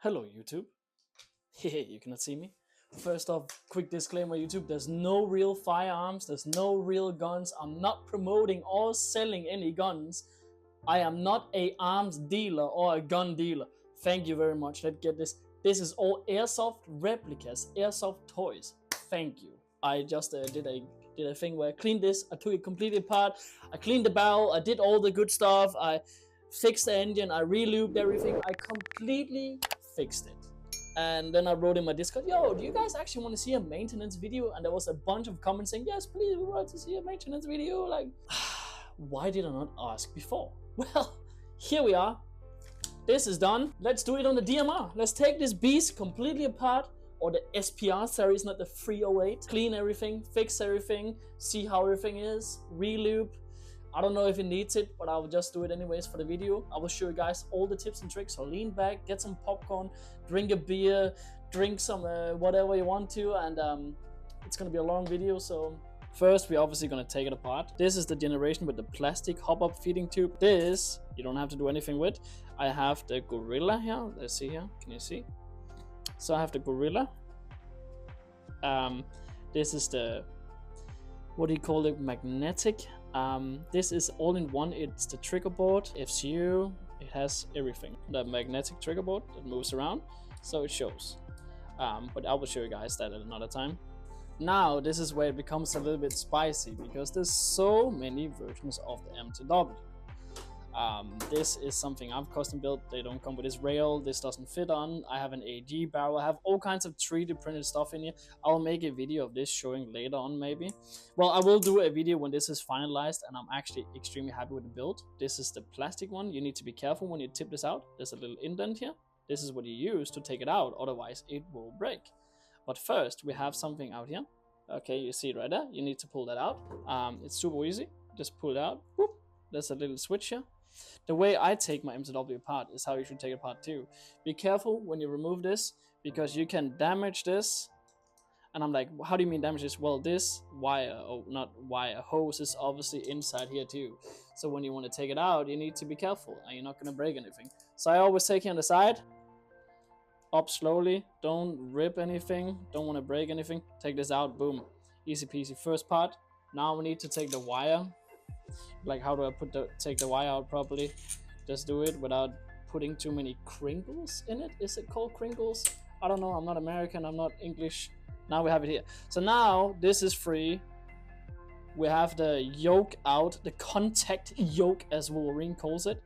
Hello YouTube. Hey, you cannot see me. First off, quick disclaimer YouTube, there's no real firearms, there's no real guns. I'm not promoting or selling any guns. I am not a arms dealer or a gun dealer. Thank you very much. Let's get this. This is all Airsoft replicas, Airsoft toys. Thank you. I just did a thing where I cleaned this, I took it completely apart, I cleaned the barrel, I did all the good stuff, I fixed the engine, I re-lubed everything, I completely fixed it. And then I wrote in my Discord, yo, do you guys actually want to see a maintenance video? And there was a bunch of comments saying, yes, please, we want to see a maintenance video. Like, why did I not ask before? Well, here we are. This is done. Let's do it on the DMR. Let's take this beast completely apart, or the SPR series, not the 308. Clean everything, fix everything, see how everything is, re-lube. I don't know if it needs it, but I will just do it anyways for the video. I will show you guys all the tips and tricks. So lean back, get some popcorn, drink a beer, drink some whatever you want to, and it's gonna be a long video. So first, we're obviously gonna take it apart. This is the generation with the plastic hop-up feeding tube. This, you don't have to do anything with. I have the Gorilla here. Let's see here, can you see? So I have the Gorilla. This is the, what do you call it, magnetic. This is all in one. It's the trigger board, FCU, it has everything. The magnetic trigger board that moves around, so it shows. But I will show you guys that at another time. Now, this is where it becomes a little bit spicy because there's so many versions of the MTW. This is something I've custom built. They don't come with this rail, this doesn't fit on. I have an AG barrel, I have all kinds of 3D printed stuff in here. I'll make a video of this showing later on maybe. Well, I will do a video when this is finalized, and I'm actually extremely happy with the build. This is the plastic one. You need to be careful when you tip this out. There's a little indent here. This is what you use to take it out, otherwise it will break. But first, we have something out here. Okay, you see it right there. You need to pull that out. It's super easy. Just pull it out. Whoop. There's a little switch here. The way I take my MTW apart is how you should take it apart too. Be careful when you remove this, because you can damage this. And I'm like, how do you mean damage this? Well, this wire, oh, not wire, hose is obviously inside here too. So when you want to take it out, you need to be careful and you're not going to break anything. So I always take it on the side, up slowly, don't rip anything, don't want to break anything. Take this out, boom, easy peasy. First part. Now we need to take the wire. Like, how do I take the wire out properly? Just do it without putting too many crinkles in it. Is it called crinkles? I don't know. I'm not American. I'm not English. Now we have it here. So now this is free. We have the yoke out, the contact yoke as Wolverine calls it.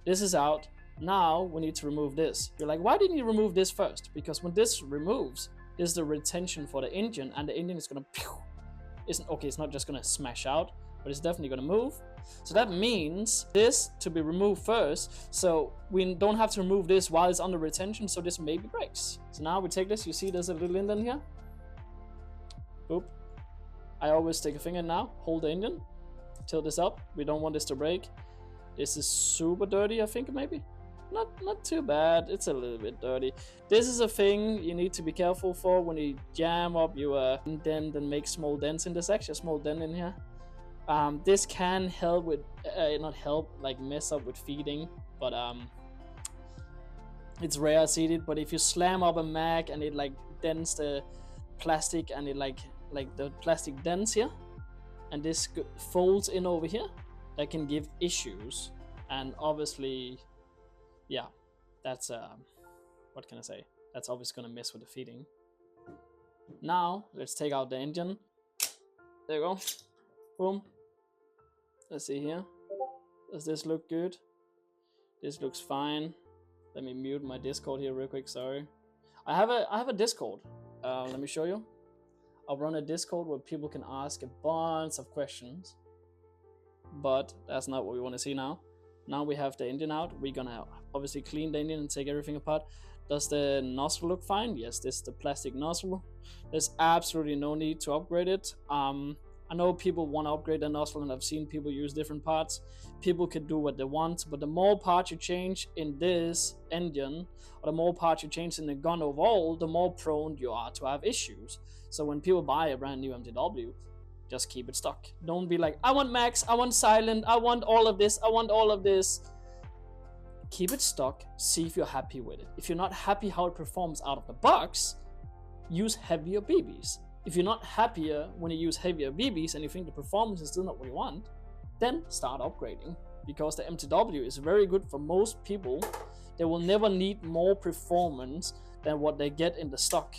This is out. Now we need to remove this. You're like, why didn't you remove this first? Because when this removes, this is the retention for the engine, and the engine is gonna it's not just gonna smash out, but it's definitely going to move. So that means this to be removed first, so we don't have to remove this while it's under retention, so this maybe breaks. So now we take this, you see there's a little indent here. Boop. I always stick a finger now, hold the engine, tilt this up. We don't want this to break. This is super dirty, I think, maybe. Not too bad, it's a little bit dirty. This is a thing you need to be careful for when you jam up your indent and make small dents in this. Actually a small dent in here. This can help with, not help, like mess up with feeding, but it's rare I see it. But if you slam up a mag and it like dents the plastic, and it like the plastic dents here, and this folds in over here, that can give issues. And obviously, yeah, that's what can I say? That's obviously gonna mess with the feeding. Now let's take out the engine. There you go. Boom. Let's see here. Does this look good? This looks fine. Let me mute my Discord here real quick. Sorry. I have a Discord. Let me show you. I'll run a Discord where people can ask a bunch of questions. But that's not what we want to see now. Now we have the engine out. We're gonna obviously clean the engine and take everything apart. Does the nozzle look fine? Yes, this is the plastic nozzle. There's absolutely no need to upgrade it. I know people want to upgrade the nozzle, and I've seen people use different parts. People can do what they want, but the more parts you change in this engine, or the more parts you change in the gun overall, the more prone you are to have issues. So when people buy a brand new MTW, just keep it stuck. Don't be like, I want max, I want silent, I want all of this, I want all of this. keep it stock, see if you're happy with it. If you're not happy how it performs out of the box, use heavier BBs. If you're not happier when you use heavier BBs and you think the performance is still not what you want, then start upgrading, because the MTW is very good for most people. They will never need more performance than what they get in the stock.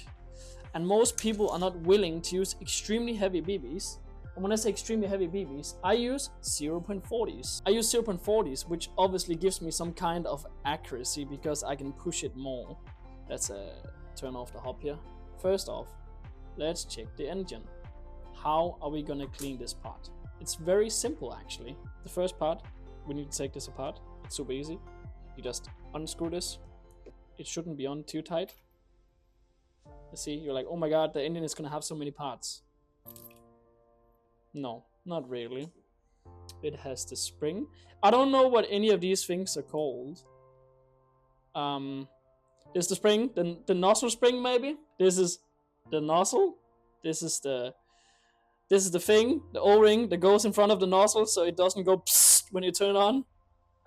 And most people are not willing to use extremely heavy BBs. And when I say extremely heavy BBs, I use 0.40s. I use 0.40s, which obviously gives me some kind of accuracy because I can push it more. Let's turn off the hub here. First off, let's check the engine. How are we gonna clean this part? It's very simple actually. The first part, we need to take this apart. It's super easy. You just unscrew this. It shouldn't be on too tight. You see, you're like, oh my god, the engine is gonna have so many parts. No, not really. It has the spring. I don't know what any of these things are called. This is the spring, the nozzle spring maybe. This is the nozzle. This is the thing, the O-ring that goes in front of the nozzle so it doesn't go psst when you turn it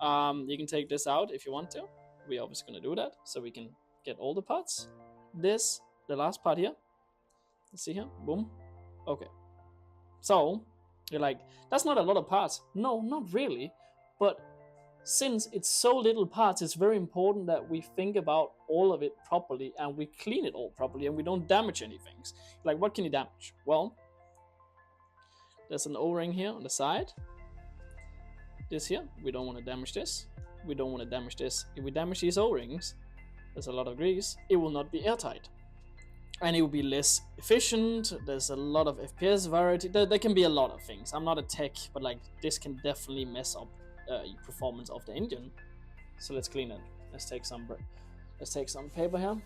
on. You can take this out if you want to. We're obviously gonna do that so we can get all the parts. This, the last part here. Let's see here. Boom. Okay. So you're like, that's not a lot of parts. No, not really. But since it's so little parts, it's very important that we think about all of it properly and we clean it all properly and we don't damage anything. Like, what can you damage? Well, there's an O-ring here on the side. This here, we don't want to damage this. We don't want to damage this. If we damage these O-rings, there's a lot of grease, it will not be airtight. And it will be less efficient. There's a lot of FPS variety. There can be a lot of things. I'm not a tech, but like this can definitely mess up performance of the engine. So let's clean it. Let's take some paper here.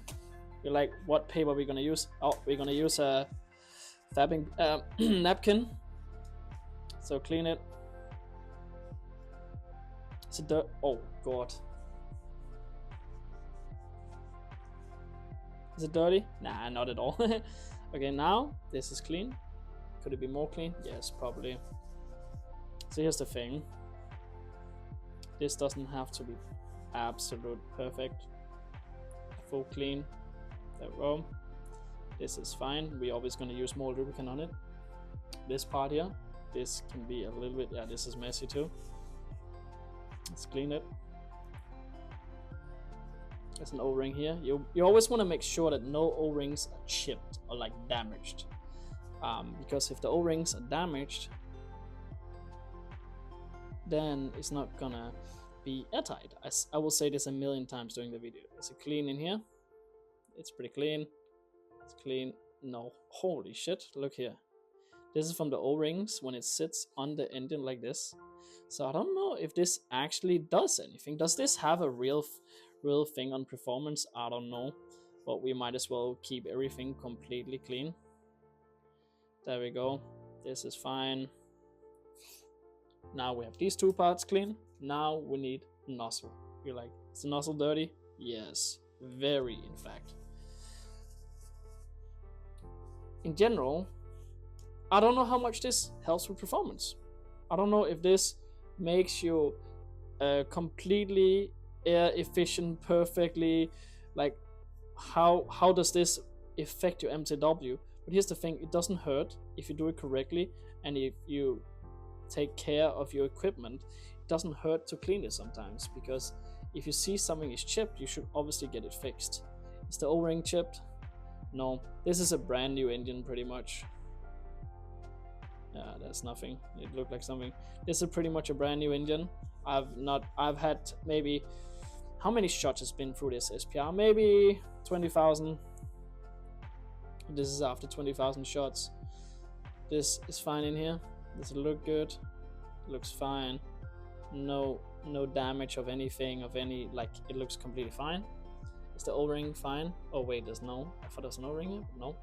You're like, what paper are we gonna use? Oh, we're gonna use a fabbing napkin. So clean it. It's a dirt. Oh god. Is it dirty? Nah, not at all. Okay, now this is clean. Could it be more clean? Yes, probably. So here's the thing. This doesn't have to be absolute perfect. Full clean. There we go. This is fine. We're always going to use more lubricant on it. This part here, this can be a little bit, yeah, this is messy too. Let's clean it. There's an O-ring here. You always want to make sure that no O-rings are chipped or like damaged. Because if the O-rings are damaged, then it's not gonna be airtight. I will say this a million times during the video. Is it clean in here? It's pretty clean. It's clean. No. Holy shit. Look here. This is from the O-rings when it sits on the engine like this. So I don't know if this actually does anything. Does this have a real thing on performance? I don't know, but we might as well keep everything completely clean. There we go. This is fine. Now we have these two parts clean. Now we need nozzle. You're like, is the nozzle dirty? Yes, very in fact. In general, I don't know how much this helps with performance. I don't know if this makes you completely air efficient perfectly, like how does this affect your MTW? But here's the thing, it doesn't hurt if you do it correctly, and if you take care of your equipment, it doesn't hurt to clean it sometimes, because if you see something is chipped, you should obviously get it fixed. Is the O-ring chipped? No, this is a brand new engine pretty much. Yeah, that's nothing. It looked like something. This is pretty much a brand new engine. I've had maybe, how many shots has been through this SPR? Maybe 20,000. This is after 20,000 shots. This is fine in here. Does it look good? It looks fine. No damage of anything, of any, like, it looks completely fine. Is the O-ring fine? Oh wait, there's no, I thought there's an O-ring here, but no.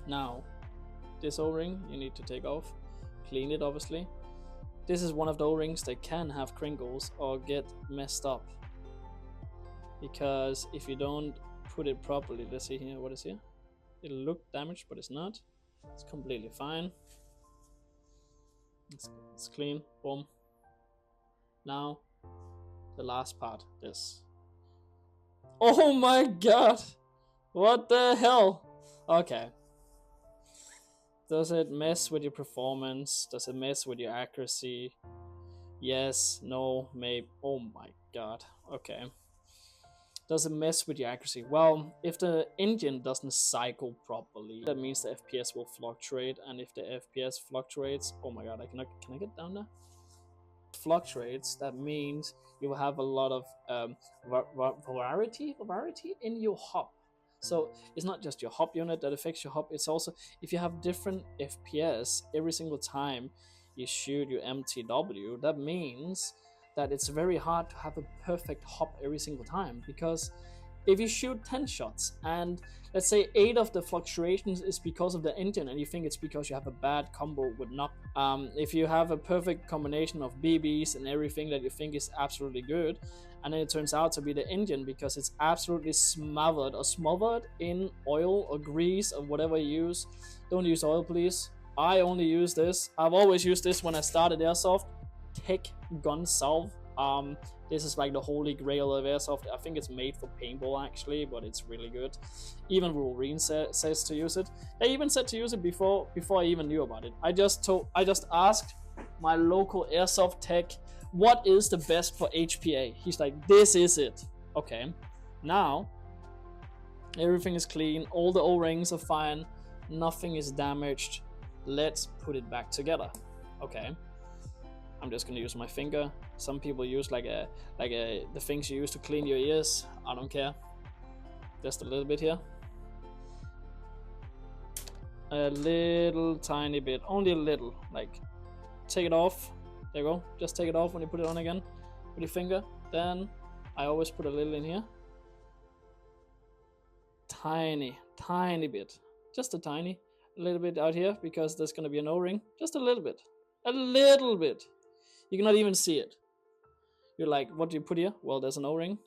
Now, this O-ring you need to take off, clean it obviously. This is one of the O-rings that can have crinkles or get messed up, because if you don't put it properly, let's see here, what is here? It'll look damaged, but it's not. It's completely fine. It's clean. Boom. Now The last part, this. Oh my god! What the hell? Okay. Does it mess with your performance? Does it mess with your accuracy? Yes, no, maybe. Oh my god. Okay. Does it mess with your accuracy? Well, if the engine doesn't cycle properly, that means the FPS will fluctuate, and if the FPS fluctuates, oh my god, can I get down there? Fluctuates, that means you will have a lot of variety in your hop. So it's not just your hop unit that affects your hop, it's also if you have different FPS every single time you shoot your MTW, that means that it's very hard to have a perfect hop every single time, because if you shoot 10 shots and let's say 8 of the fluctuations is because of the engine and you think it's because you have a bad combo with knock, if you have a perfect combination of BBs and everything that you think is absolutely good, and then it turns out to be the engine because it's absolutely smothered in oil or grease or whatever you use. Don't use oil, please. I only use this. I've always used this when I started Airsoft. Tech gun salve. This is like the holy grail of Airsoft. I think it's made for paintball actually, but it's really good. Even Wolverine says to use it. They even said to use it before I even knew about it. I just asked my local Airsoft tech, what is the best for HPA? He's like, this is it. Okay, now everything is clean, all the O-rings are fine, nothing is damaged. Let's put it back together. Okay, I'm just gonna use my finger. Some people use the things you use to clean your ears. I don't care. Just a little bit here. A little tiny bit, only a little. Like, take it off. There you go. Just take it off when you put it on again with your finger. Then I always put a little in here. Tiny bit. Just a little bit out here because there's gonna be an O-ring. Just a little bit. A little bit. You cannot even see it. You're like, what do you put here? Well, there's an O-ring.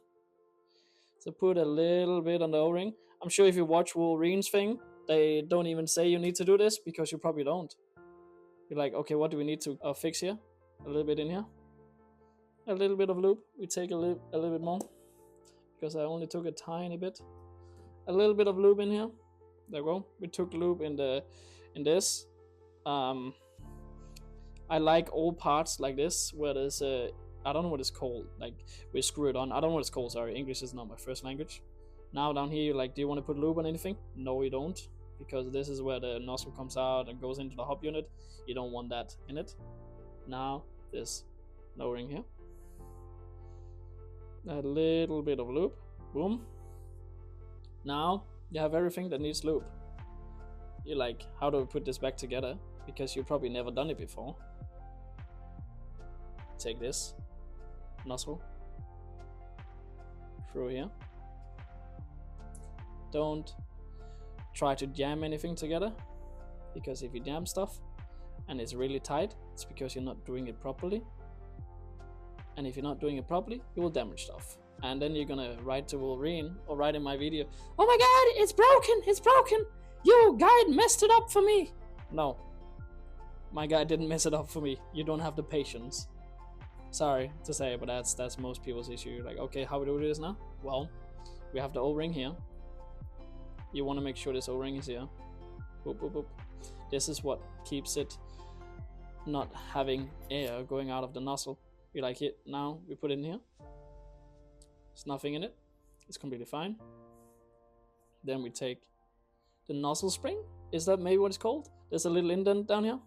So put a little bit on the O-ring. I'm sure if you watch Wolverine's thing, they don't even say you need to do this because you probably don't. You're like, okay, what do we need to fix here? A little bit in here. A little bit of lube. We take a little bit more because I only took a tiny bit. A little bit of lube in here. There we go. We took lube in this. I like all parts like this where there's a, I don't know what it's called, like we screw it on. I don't know what it's called, sorry, English is not my first language. Now down here you're like, do you want to put lube on anything? No, you don't, because this is where the nozzle comes out and goes into the hop unit. You don't want that in it. Now this O-ring here. A little bit of lube. Boom. Now you have everything that needs lube. You're like, how do we put this back together? Because you've probably never done it before. Take this nozzle through here. Don't try to jam anything together, because if you jam stuff and it's really tight, it's because you're not doing it properly. And if you're not doing it properly, you will damage stuff. And then you're gonna write to Wolverine or write in my video, oh my god, it's broken, you guide messed it up for me. No, my guy didn't mess it up for me. You don't have the patience. Sorry to say, but that's most people's issue. You're like, okay, how do we do this now? Well, we have the O-ring here. You want to make sure this O-ring is here. Boop, boop, boop. This is what keeps it not having air going out of the nozzle. You like it. Now we put it in here. There's nothing in it. It's completely fine. Then we take the nozzle spring. Is that maybe what it's called? There's a little indent down here.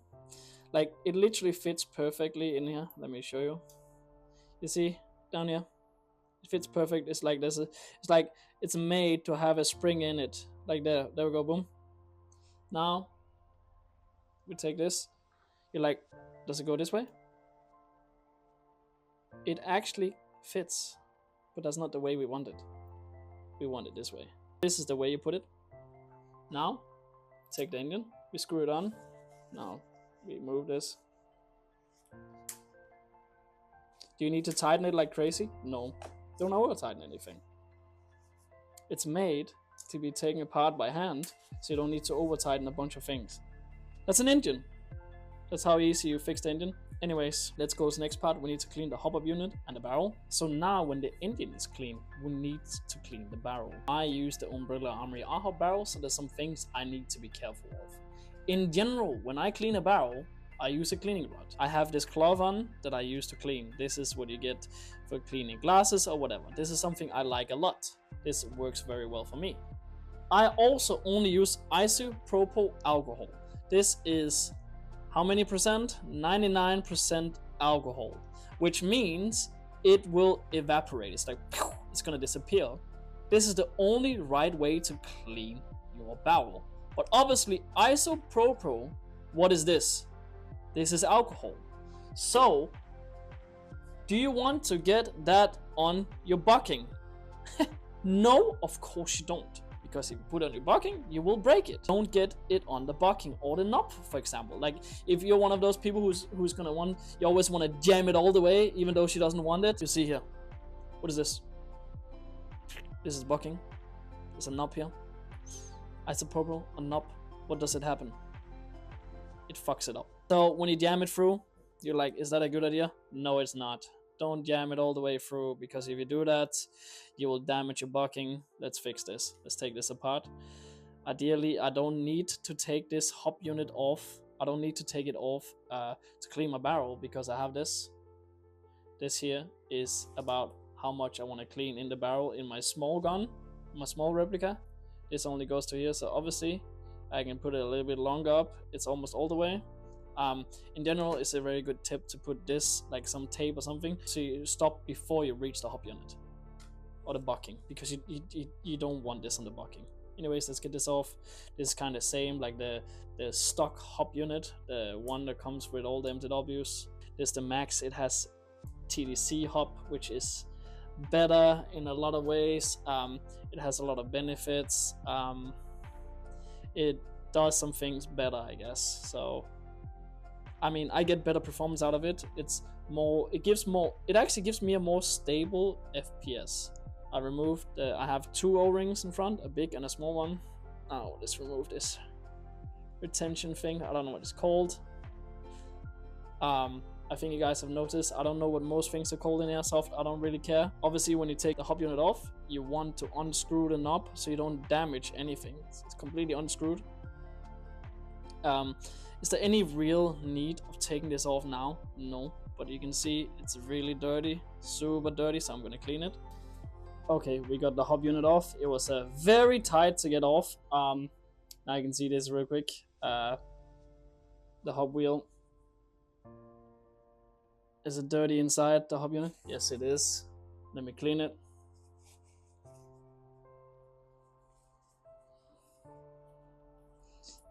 Like, it literally fits perfectly in here. Let me show you. You see down here? It fits perfect. It's like it's like it's made to have a spring in it. Like there we go, boom. Now we take this. You're like, does it go this way? It actually fits, but that's not the way we want it. We want it this way. This is the way you put it. Now take the engine. We screw it on. Now we move this. Do you need to tighten it like crazy? No. Don't over tighten anything. It's made to be taken apart by hand, so you don't need to over tighten a bunch of things. That's an engine. That's how easy you fix the engine. Anyways, let's go to the next part. We need to clean the hop-up unit and the barrel. So now when the engine is clean, we need to clean the barrel. I use the Umbrella Armory R-Hop barrel, so there's some things I need to be careful of. In general, when I clean a barrel, I use a cleaning rod. I have this cloth on that I use to clean. This is what you get for cleaning glasses or whatever. This is something I like a lot. This works very well for me. I also only use isopropyl alcohol. This is how many percent? 99% alcohol, which means it will evaporate. It's like, it's gonna disappear. This is the only right way to clean your barrel. But obviously, isopropyl, what is this? This is alcohol. So, do you want to get that on your bucking? No, of course you don't. Because if you put it on your bucking, you will break it. Don't get it on the bucking or the knob, for example. Like if you're one of those people who's gonna want, you always want to jam it all the way, even though she doesn't want it. You see here, what is this? This is bucking. There's a knob here. Isopropyl, a knob. What does it happen? It fucks it up. So when you jam it through, you're like, is that a good idea? No, it's not. Don't jam it all the way through, because if you do that, you will damage your bucking. Let's fix this. Let's take this apart. Ideally, I don't need to take this hop unit off. I don't need to take it off to clean my barrel, because I have this. This here is about how much I want to clean in the barrel in my small gun, my small replica. This only goes to here, so obviously I can put it a little bit longer up. It's almost all the way. In general, it's a very good tip to put this, like some tape or something, so you stop before you reach the hop unit or the bucking, because you don't want this on the bucking. Anyways, let's get this off. This is kind of same like the stock hop unit, the one that comes with all the MTWs. This is the max. It has TDC hop, which is better in a lot of ways. It has a lot of benefits. It does some things better, I guess. So I mean, I get better performance out of it. It actually gives me a more stable FPS. I have two O-rings in front, a big and a small one. Oh, let's remove this retention thing. I don't know what it's called. I think you guys have noticed, I don't know what most things are called in Airsoft. I don't really care. Obviously, when you take the hop unit off, you want to unscrew the knob so you don't damage anything. It's completely unscrewed. Is there any real need of taking this off now? No, but you can see it's really dirty, super dirty, so I'm gonna clean it. Okay, we got the hop unit off. It was very tight to get off. Now you can see this real quick. The hub wheel. Is it dirty inside the hub unit? Yes, it is. Let me clean it.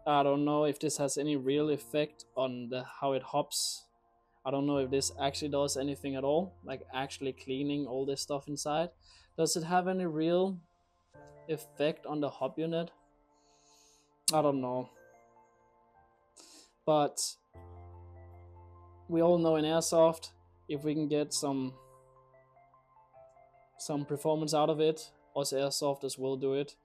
I don't know if this has any real effect on how it hops. I don't know if this actually does anything at all, like actually cleaning all this stuff inside. Does it have any real effect on the hop unit? I don't know. But we all know in Airsoft, if we can get some performance out of it, us Airsofters will do it.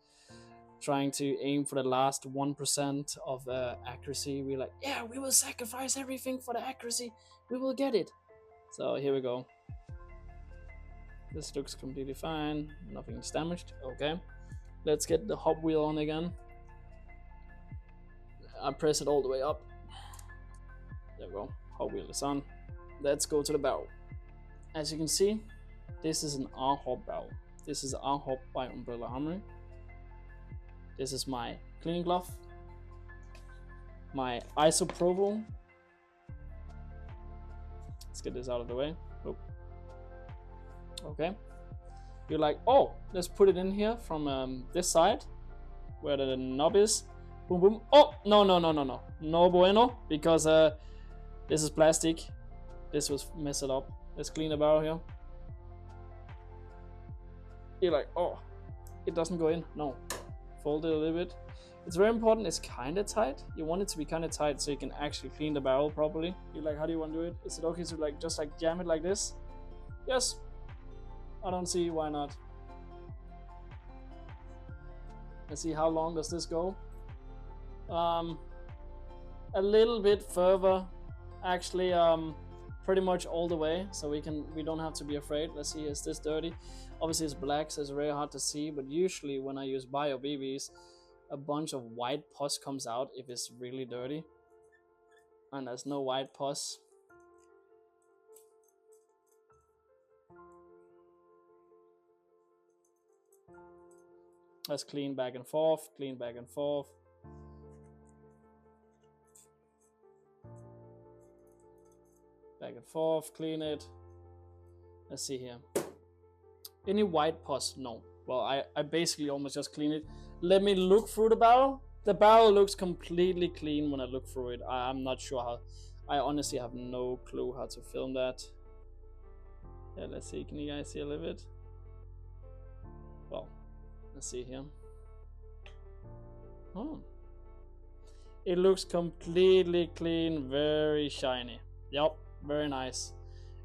Trying to aim for the last 1% of accuracy. We're like, yeah, we will sacrifice everything for the accuracy. We will get it. So here we go. This looks completely fine. Nothing's damaged. Okay. Let's get the hub wheel on again. I press it all the way up. There we go. Hub wheel is on. Let's go to the barrel. As you can see, this is an R-Hop barrel. This is R-Hop by Umbrella Armory. This is my cleaning cloth, my isopropyl. Let's get this out of the way. Oop. Okay. You're like, oh, let's put it in here from this side, where the knob is. Boom, boom. Oh, no. No bueno, because this is plastic. This was messed up. Let's clean the barrel here. You're like, oh, it doesn't go in. No. Fold it a little bit. It's very important. It's kind of tight. You want it to be kind of tight so you can actually clean the barrel properly. You're like, how do you want to do it? Is it okay to just jam it like this? Yes. I don't see why not. Let's see, how long does this go? A little bit further. Actually, pretty much all the way, so we don't have to be afraid. Let's see, is this dirty? Obviously it's black, so it's very hard to see, but usually when I use bio BBs, a bunch of white pus comes out if it's really dirty, and there's no white pus. Let's clean back and forth, clean back and forth. Back and forth, clean it. Let's see here. Any white pus? No. Well, I basically almost just clean it. Let me look through the barrel. The barrel looks completely clean when I look through it. I'm not sure how. I honestly have no clue how to film that. Yeah, let's see. Can you guys see a little bit? Well, let's see here. Oh. It looks completely clean, very shiny. Yep, very nice.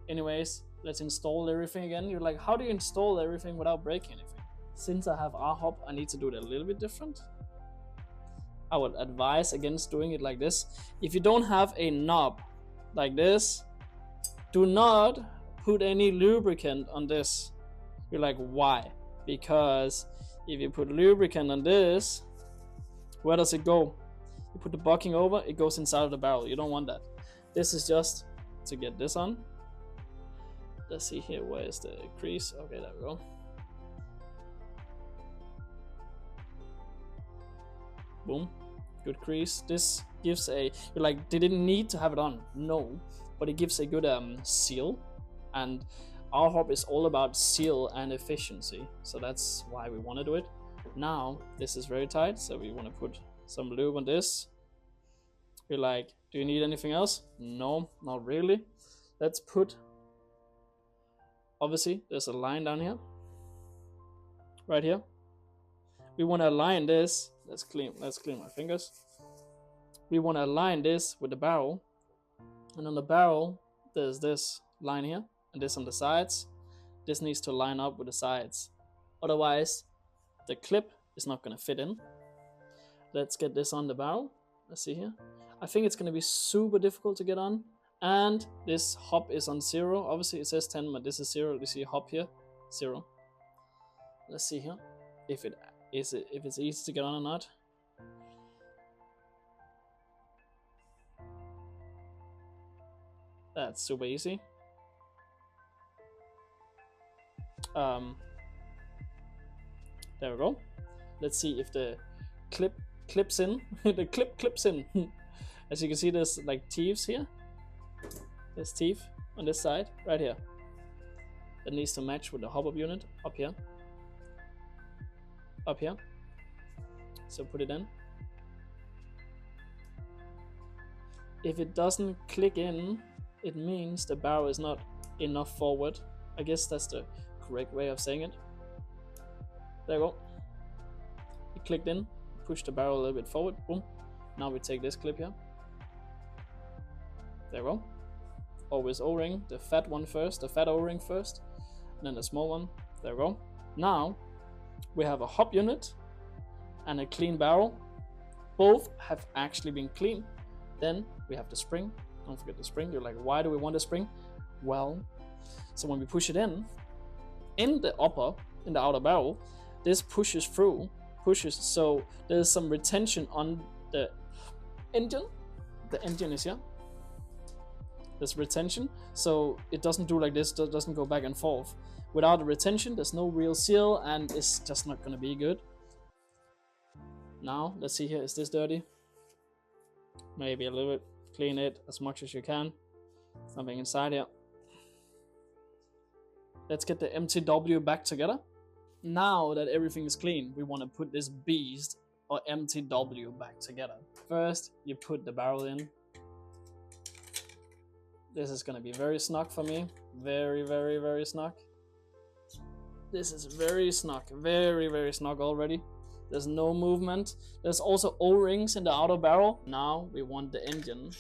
Anyways, let's install everything again. You're like, how do you install everything without breaking anything? Since I have R-hop, I need to do it a little bit different. I would advise against doing it like this. If you don't have a knob like this, do not put any lubricant on this. You're like, why? Because if you put lubricant on this, where does it go? You put the bucking over, it goes inside of the barrel. You don't want that. This is just to get this on. Let's see here, where is the crease? Okay, there we go. Boom, good crease. This gives a, you're like, they didn't need to have it on. No, but it gives a good seal. And our hop is all about seal and efficiency. So that's why we want to do it. Now, this is very tight, so we want to put some lube on this. You're like, do you need anything else? No, not really. Let's put, obviously, there's a line down here. Right here. We want to align this. Let's clean my fingers. We want to align this with the barrel. And on the barrel, there's this line here. And this on the sides. This needs to line up with the sides. Otherwise, the clip is not going to fit in. Let's get this on the barrel. Let's see here. I think it's going to be super difficult to get on. And this hop is on 0. Obviously it says 10, but this is 0. You see hop here, 0. Let's see here if it's easy to get on or not. That's super easy. There we go. Let's see if the clip clips in. The clip clips in. As you can see, there's like teeth here. There's teeth on this side, right here. That needs to match with the hop-up unit up here. Up here. So put it in. If it doesn't click in, it means the barrel is not enough forward. I guess that's the correct way of saying it. There you go. It clicked in. Push the barrel a little bit forward. Boom. Now we take this clip here. There we go. Always O-ring, the fat one first, the fat O-ring first, and then the small one. There we go. Now we have a hop unit and a clean barrel. Both have actually been clean. Then we have the spring. Don't forget the spring. You're like, why do we want the spring? Well, so when we push it in the outer barrel, this pushes through, so there's some retention on the engine. The engine is here. There's retention, so it doesn't do like this, it doesn't go back and forth. Without the retention, there's no real seal, and it's just not gonna be good. Now, let's see here, is this dirty? Maybe a little bit. Clean it as much as you can. Something inside here. Let's get the MTW back together. Now that everything is clean, we want to put this beast or MTW back together. First, you put the barrel in. This is going to be very snug for me. Very, very, very snug. This is very snug. Very, very snug already. There's no movement. There's also O-rings in the outer barrel. Now we want the engine.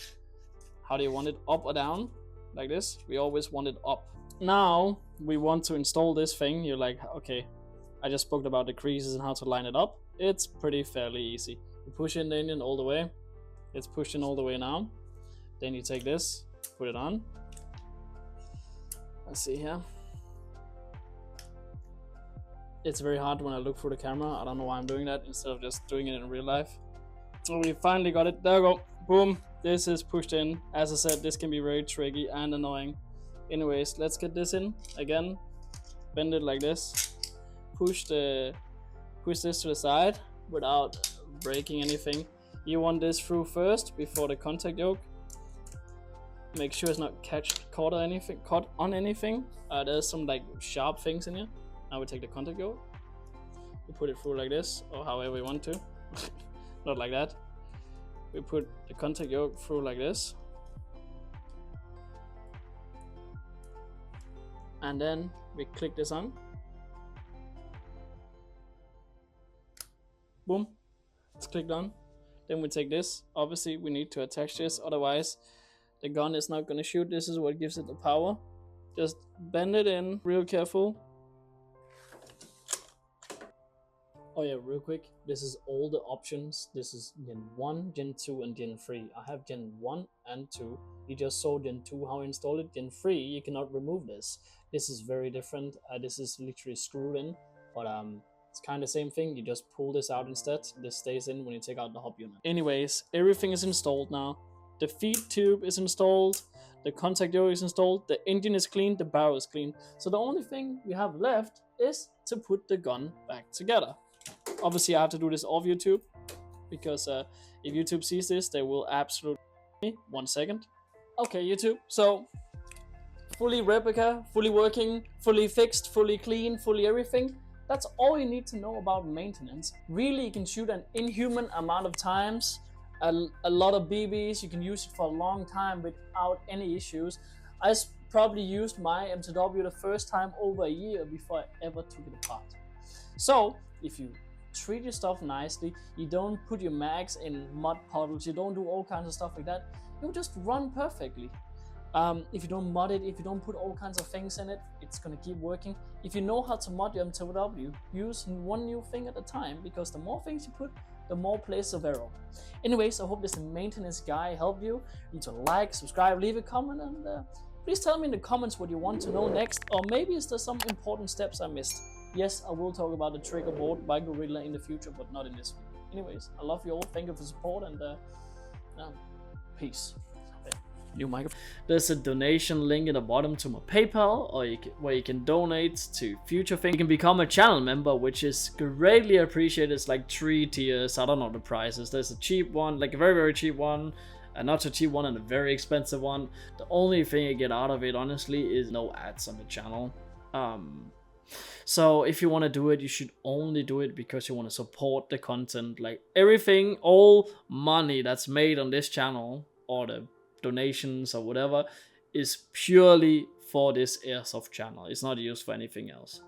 How do you want it? Up or down? Like this? We always want it up. Now we want to install this thing. You're like, okay, I just spoke about the creases and how to line it up. It's fairly easy. You push in the engine all the way. It's pushed in all the way now. Then you take this, put it on. Let's see here. It's very hard when I look through the camera. I don't know why I'm doing that instead of just doing it in real life. So we finally got it. There we go. Boom. This is pushed in. As I said, this can be very tricky and annoying. Anyways, let's get this in again. Bend it like this. Push this to the side without breaking anything. You want this through first before the contact yoke. Make sure it's not caught on anything. There's some like sharp things in here. Now we take the contact yoke. We put it through like this, or however we want to. Not like that. We put the contact yoke through like this. And then we click this on. Boom. It's clicked on. Then we take this. Obviously, we need to attach this, otherwise the gun is not going to shoot. This is what gives it the power. Just bend it in real careful. Oh yeah, real quick, this is all the options. This is Gen 1, Gen 2 and Gen 3. I have Gen 1 and 2. You just saw Gen 2 how I installed it. Gen 3, you cannot remove this. This is very different. This is literally screwed in, but it's kind of the same thing. You just pull this out instead. This stays in when you take out the hub unit. Anyways, everything is installed now. The feed tube is installed. The contact yoke is installed. The engine is clean. The barrel is clean. So the only thing we have left is to put the gun back together. Obviously, I have to do this off YouTube, because if YouTube sees this, they will absolutely... 1 second. Okay, YouTube. So, fully replica, fully working, fully fixed, fully clean, fully everything. That's all you need to know about maintenance. Really, you can shoot an inhuman amount of times, a lot of BBs. You can use it for a long time without any issues. I probably used my MTW the first time over a year before I ever took it apart. So, if you treat your stuff nicely, you don't put your mags in mud puddles, you don't do all kinds of stuff like that, it will just run perfectly. If you don't mod it, if you don't put all kinds of things in it, it's gonna keep working. If you know how to mod your MTW, use one new thing at a time, because the more things you put, the more places of error. Anyways, I hope this maintenance guy helped you. You need to like, subscribe, leave a comment, and please tell me in the comments what you want to know next, or maybe is there some important steps I missed. Yes, I will talk about the trigger board by Gorilla in the future, but not in this video. Anyways, I love you all. Thank you for support, and peace. New microphone. There's a donation link in the bottom to my PayPal, or where you can donate to future things. You can become a channel member, which is greatly appreciated. It's like 3 tiers. I don't know the prices. There's a cheap one, like a very, very cheap one, a not so cheap one, and a very expensive one. The only thing you get out of it, honestly, is no ads on the channel. So if you want to do it, you should only do it because you want to support the content. Like everything, all money that's made on this channel, or the donations or whatever, is purely for this Airsoft channel. It's not used for anything else.